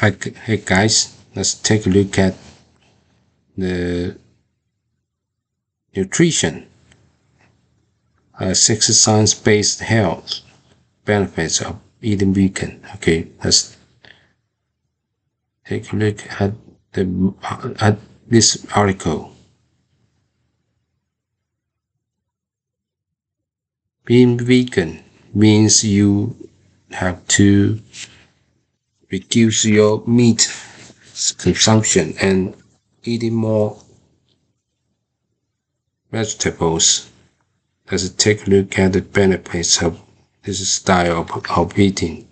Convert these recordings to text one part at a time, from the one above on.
Hey guys, let's take a look at the nutrition, science-based health benefits of eating vegan. Okay, let's take a look at this article. Being vegan means you have to reduce your meat consumption and eating more vegetables. Let's take a look at the benefits of this style of eating.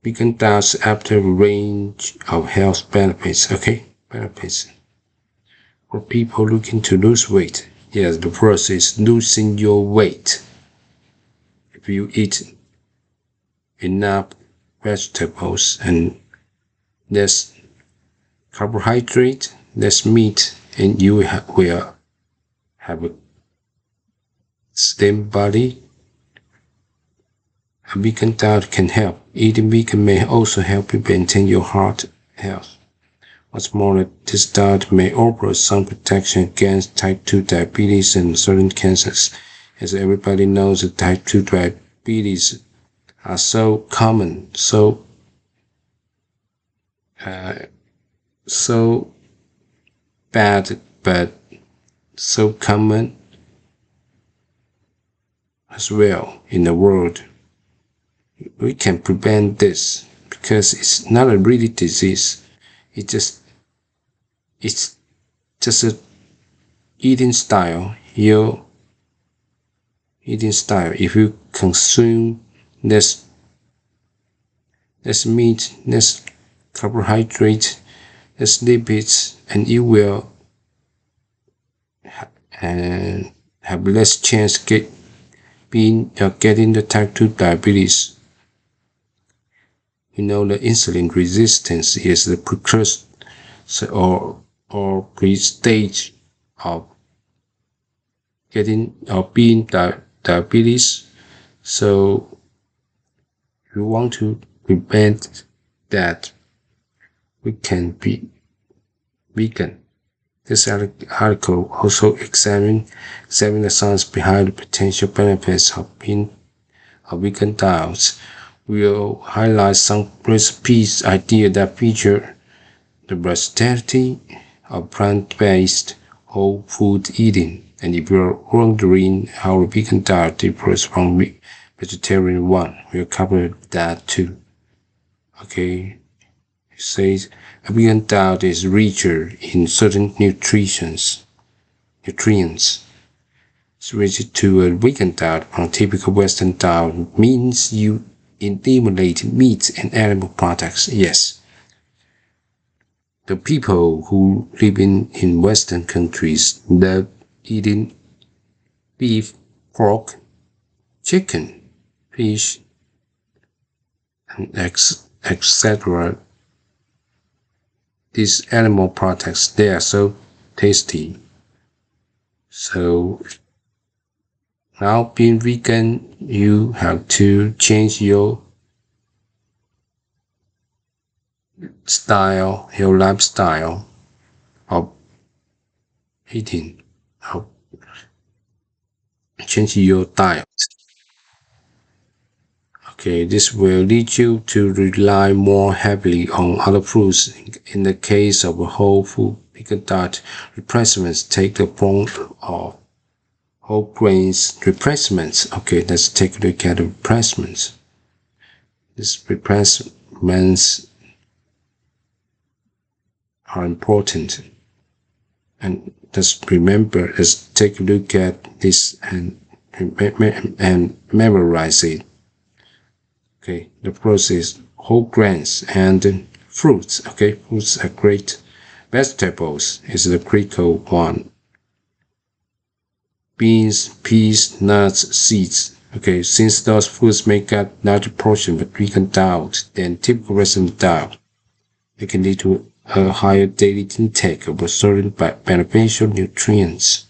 Vegan diets after a range of health benefits. Okay, benefits. For people looking to lose weight, yes, the first is losing your weight. If you eat enough vegetables and less carbohydrate, less meat, and you will have a slim body. A vegan diet can help. Eating vegan may also help you maintain your heart health. What's more, this diet may offer some protection against type 2 diabetes and certain cancers. As everybody knows, that type 2 diabetes are so common, so bad, but so common as well in the world. We can prevent this because it's not a really disease. It's just a eating style. Your eating style. If you consume less meat, less carbohydrate, less lipids, and you will have less chance getting the type 2 diabetes. You know, the insulin resistance is the precursor or pre-stage of getting or being diabetes. So if you want to prevent that, we can be vegan. This article also examine the science behind the potential benefits of vegan diets. We'll highlight some recipes ideas that feature the versatility of plant-based whole food eating. And if you're wondering how a vegan diet differs from vegetarian one, we'll cover that too. Okay, it says a vegan diet is richer in certain nutrients. Switching to a vegan diet from a typical Western diet means you eliminate meat and animal products. Yes. The people who live in Western countries love eating beef, pork, chicken, fish, and etc. These animal products, they are so tasty. So now being vegan, you have to change your style, your lifestyle of eating, change your diet. Okay, this will lead you to rely more heavily on other foods. In the case of a whole food vegan diet, replacements take the form of whole grains replacements. Okay, let's take a look at the replacements. These replacements are important. And just remember, let's take a look at this and memorize it. Okay, the first is whole grains and fruits. Okay, fruits are great. Vegetables is the critical one. Beans, peas, nuts, seeds. Okay, since those foods make up larger portion of vegan diet than typical Western diet, it can lead to a higher daily intake of certain beneficial nutrients.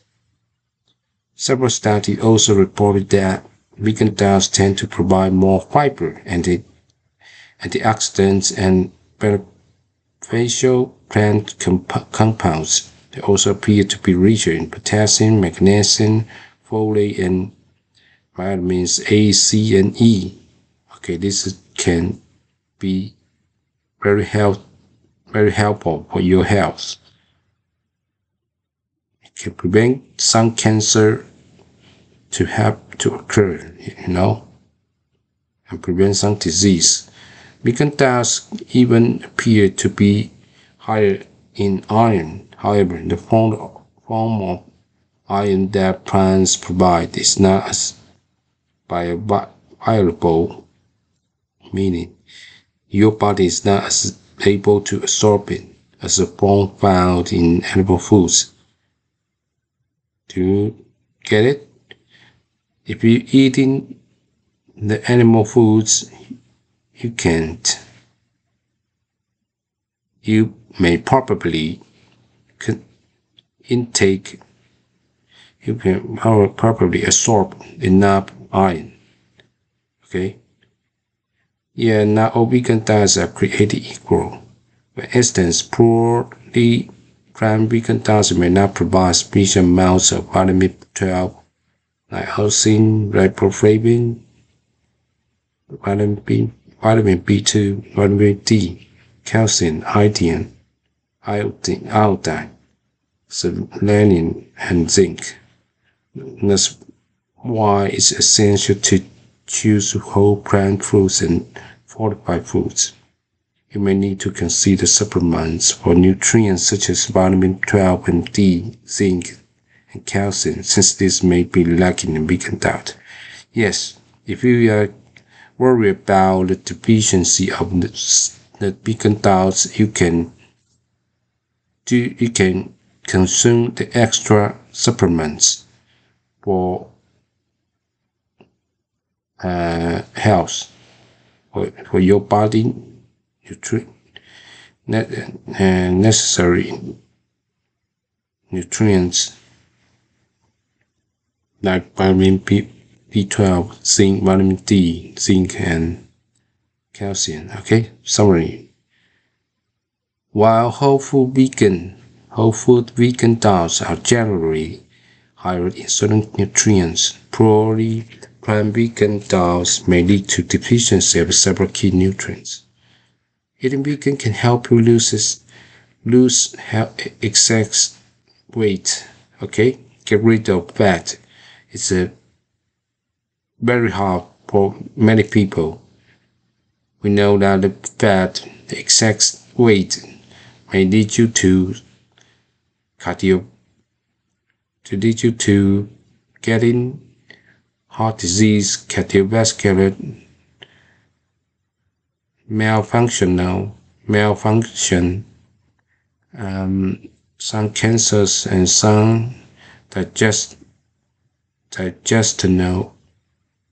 Several studies also reported that vegan diets tend to provide more fiber and antioxidants, and beneficial plant compounds. They also appear to be richer in potassium, magnesium, folate, and vitamins A, C, and E. Okay, this can be very helpful for your health. It can prevent some cancer to occur, and prevent some disease. Vegan diets even appear to be higher in iron. However, the form of iron that plants provide is not as bioavailable, meaning your body is not as able to absorb it as the form found in animal foods. Do you get it? If you're eating the animal foods, you may probably absorb enough iron. Okay? Yeah, not all vegan diets are created equal. For instance, poorly planned vegan diets may not provide sufficient amounts of vitamin 12, like niacin, riboflavin, vitamin B2, vitamin D, calcium, iodine, selenium, and zinc. That's why it's essential to choose whole plant foods and fortified foods. You may need to consider supplements for nutrients such as vitamin 12 and D, zinc, and calcium, since this may be lacking in vegan diet. Yes, if you are worried about the deficiency of the vegan diets, you can consume the extra supplements for health, for your body necessary nutrients like vitamin B12, zinc, vitamin D, zinc, and calcium. Okay, summary. While whole food vegan diets are generally higher in certain nutrients, poorly planned vegan diets may lead to deficiency of several key nutrients. Eating vegan can help you lose excess weight. Okay, get rid of fat. It's very hard for many people. We know that the excess weight may lead you to getting heart disease, cardiovascular malfunction, some cancers, and some digestional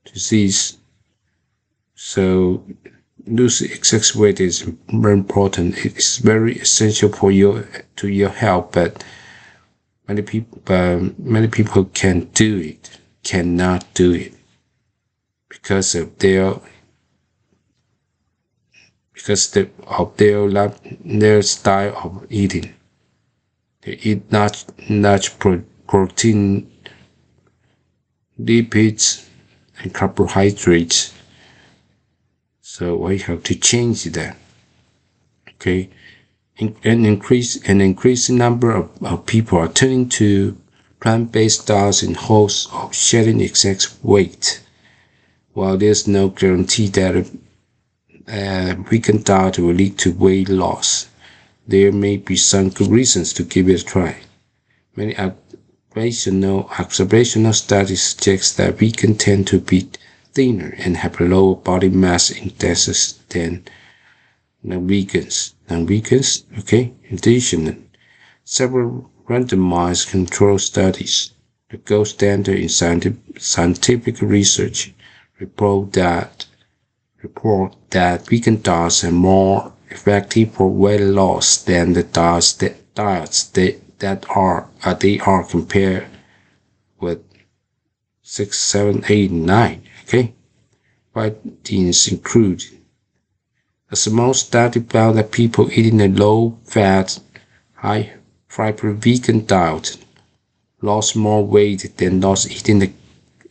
disease. So losing excess weight is very important. It is very essential for your health, but many people cannot do it because of their style of eating. They eat not protein, lipids, and carbohydrates. So we have to change that. Okay, an increasing number of people are turning to plant-based diets in hopes of shedding excess weight. While there's no guarantee that a vegan diet will lead to weight loss, there may be some good reasons to give it a try. Many observational studies suggest that vegans tend to be thinner and have lower body mass indexes than non-vegans. Okay? In addition, several randomized control studies, the gold standard in scientific research, report that vegan diets are more effective for weight loss than the diets that are compared with 6, 7, 8, 9. Okay, findings include A small study found that people eating a low-fat, high-fiber vegan diet lost more weight than those eating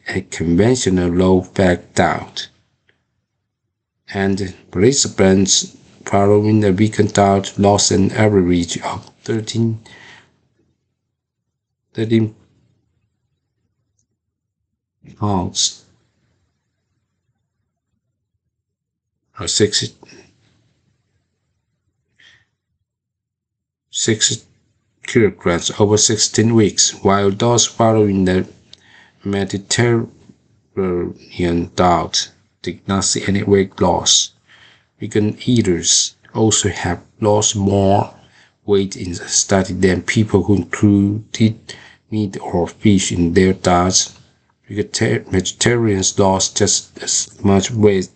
a conventional low-fat diet. And participants following a vegan diet lost an average of 13 pounds, or 6 kilograms over 16 weeks, while those following the Mediterranean diet did not see any weight loss. Vegan eaters also have lost more weight in the study than people who included meat or fish in their diets. Vegetarians lost just as much weight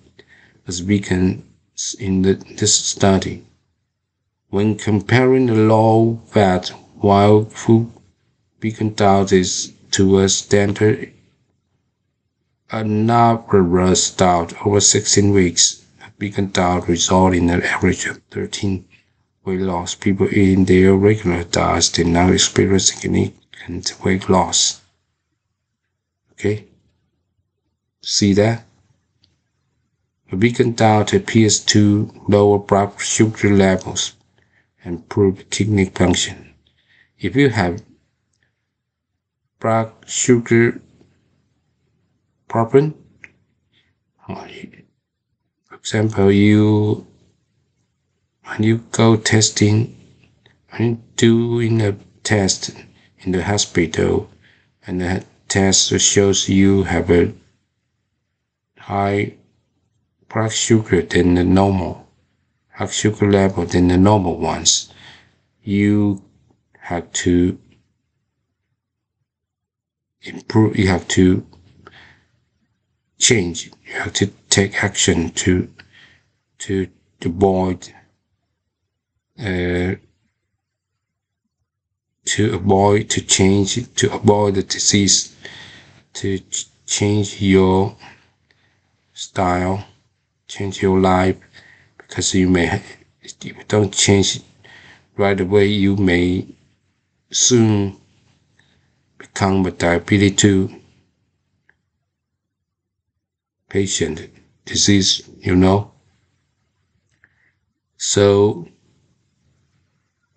as vegans in this study. When comparing the low-fat wild food vegan diet to a standard omnivorous diet over 16 weeks, a vegan diet resulted in an average of 13 weight loss. People eating their regular diets did not experience significant weight loss. Okay? See that? A vegan diet appears to lower blood sugar levels and improve kidney function. If you have blood sugar problem, for example, when you go testing, when doing a test in the hospital, and the test shows you have a high blood sugar than the normal, blood sugar level than the normal ones, you have to improve, you have to change, you have to take action to avoid to avoid the disease, to change your style, change your life, because if you don't change it right away, you may soon become a diabetes 2 patient disease, So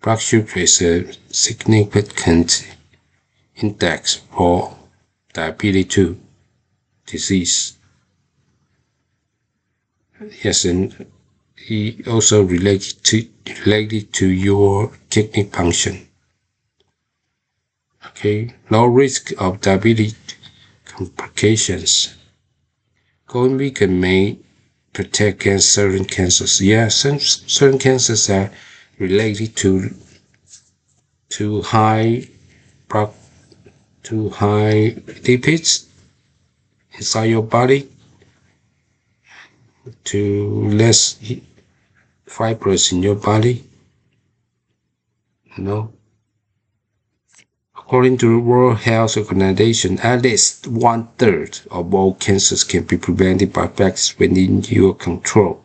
blood sugar is a significant index for diabetes 2 disease. Yes, and it also related to your kidney function. Okay, low risk of diabetes complications. Going vegan may protect against certain cancers. Yeah, certain cancers are related to high lipids inside your body, to less fibers in your body. According to the World Health Organization, at least 1/3 of all cancers can be prevented by factors within your control,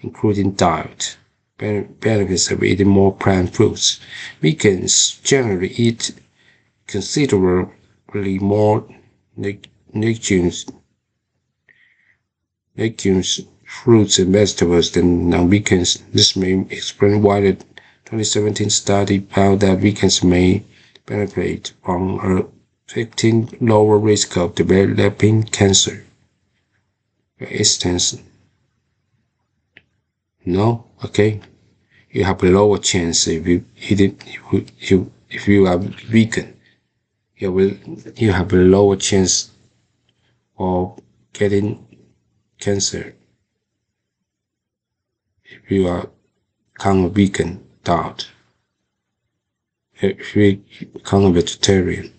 including diet. Benefits of eating more plant foods. Vegans generally eat considerably more legumes, fruits, and vegetables than non-vegans. This may explain why the 2017 study found that vegans may benefit from a 15 lower risk of developing cancer. For instance, okay, you have a lower chance if you are vegan. You have a lower chance of getting cancer if you are become a vegan diet. If you become a vegetarian.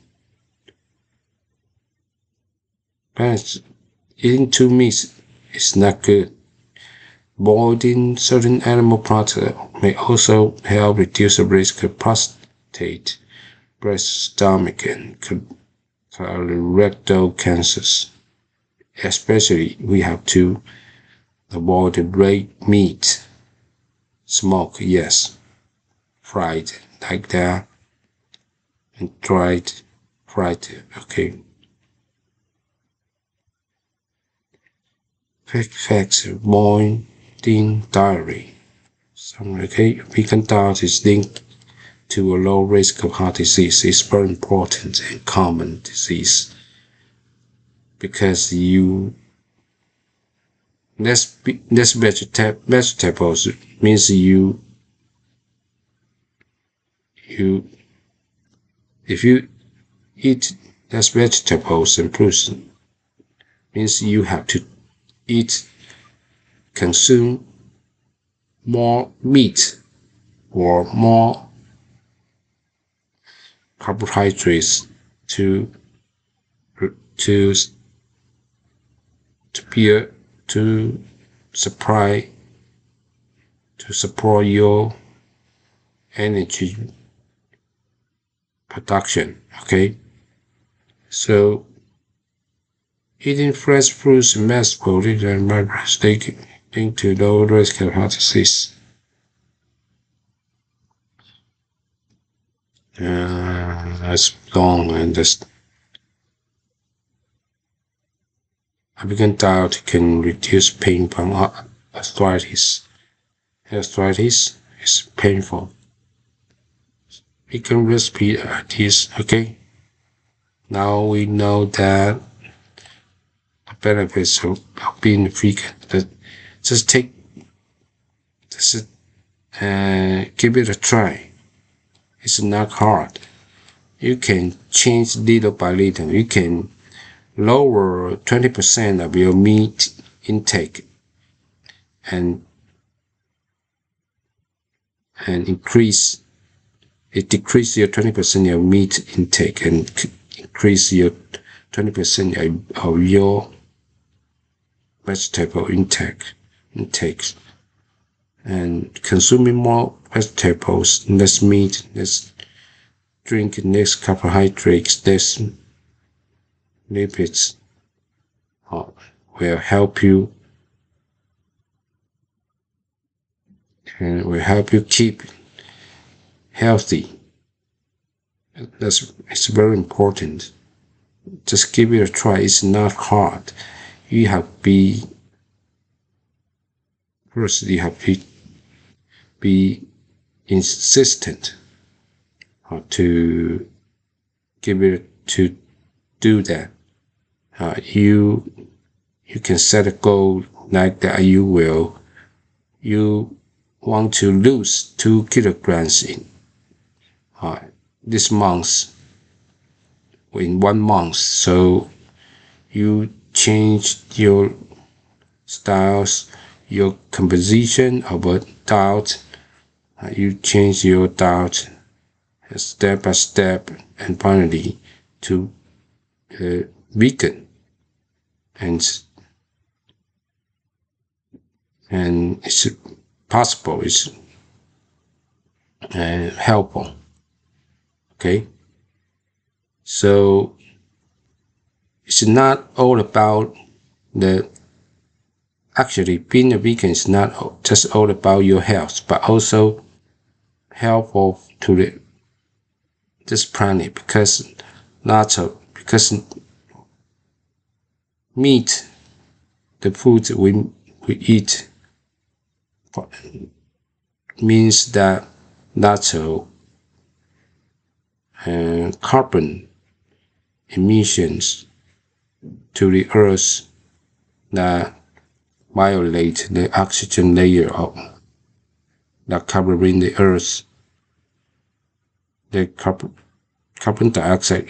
But eating too meat is not good. Avoiding certain animal products may also help reduce the risk of prostate, breast, stomach, and colorectal cancers. Especially, we have to avoid red meat, smoke, yes, fried like that, and fried, okay. Quick facts, morning diary. Okay, vegan diet is linked to a low risk of heart disease. It's very important and common disease because less vegetables means you if you eat less vegetables and fruits means you have to eat consume more meat or more carbohydrates to to to be to supply to support your energy production. Okay, so eating fresh fruits and vegetables and minerals linked to low risk of heart disease. That's long and this African diet can reduce pain from arthritis. Arthritis is painful. Vegan recipe ideas. Okay, now we know that the benefits of being vegan. Just give it a try. It's not hard. You can change little by little. You can lower 20% of your meat intake and decrease your 20% of meat intake and increase your 20% of your vegetable intake and consuming more vegetables, less meat, less drink, less carbohydrates, less lipids will help you and will help you keep healthy. It's very important. Just give it a try. It's not hard. You have to be insistent to give it to do that. You can set a goal like that. You want to lose 2 kilograms in this month, in 1 month. So you change your styles, your composition of a diet. You change your diet step by step, and finally to vegan, and it's possible. It's helpful. Okay, so it's not all about actually being a vegan is not just all about your health, but also helpful to this planet because meat, the food we eat, means that lots of carbon emissions to the earth that violate the oxygen layer that covering the earth. The carbon dioxide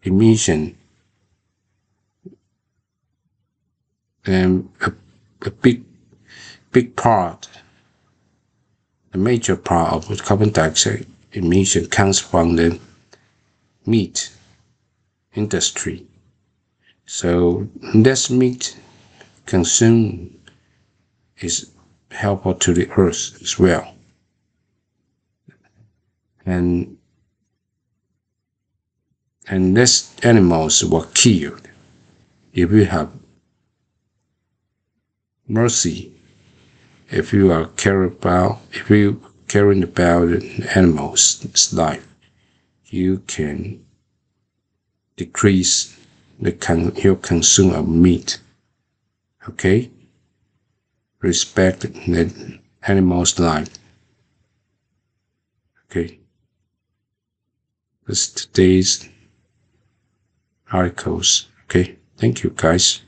emission and a big part, a major part of the carbon dioxide emission comes from the meat industry. So less meat consumed is helpful to the earth as well. And less animals were killed if we have mercy. If you caring about an animal's life, you can decrease your consume of meat. Okay, respect the animal's life. Okay, that's today's articles. Okay, thank you guys.